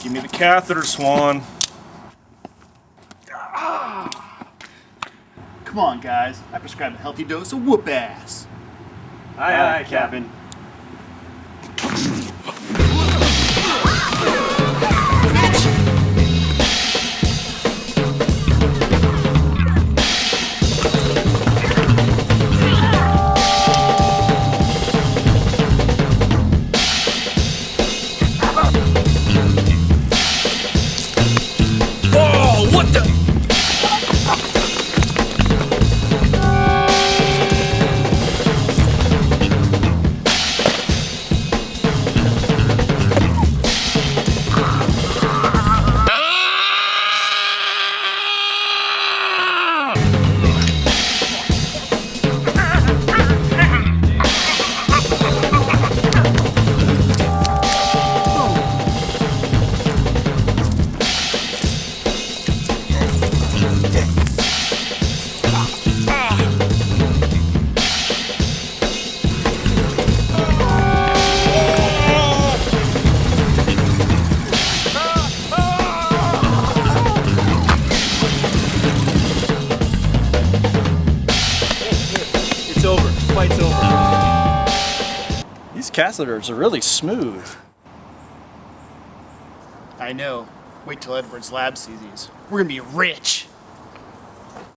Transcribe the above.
Give me the catheter, Swan. Come on, guys. I prescribe a healthy dose of whoop ass. Aye, aye, Captain. Oh, what the? It's over. Fight's over. These catheters are really smooth. I know. Wait till Edward's lab sees these. We're gonna be rich.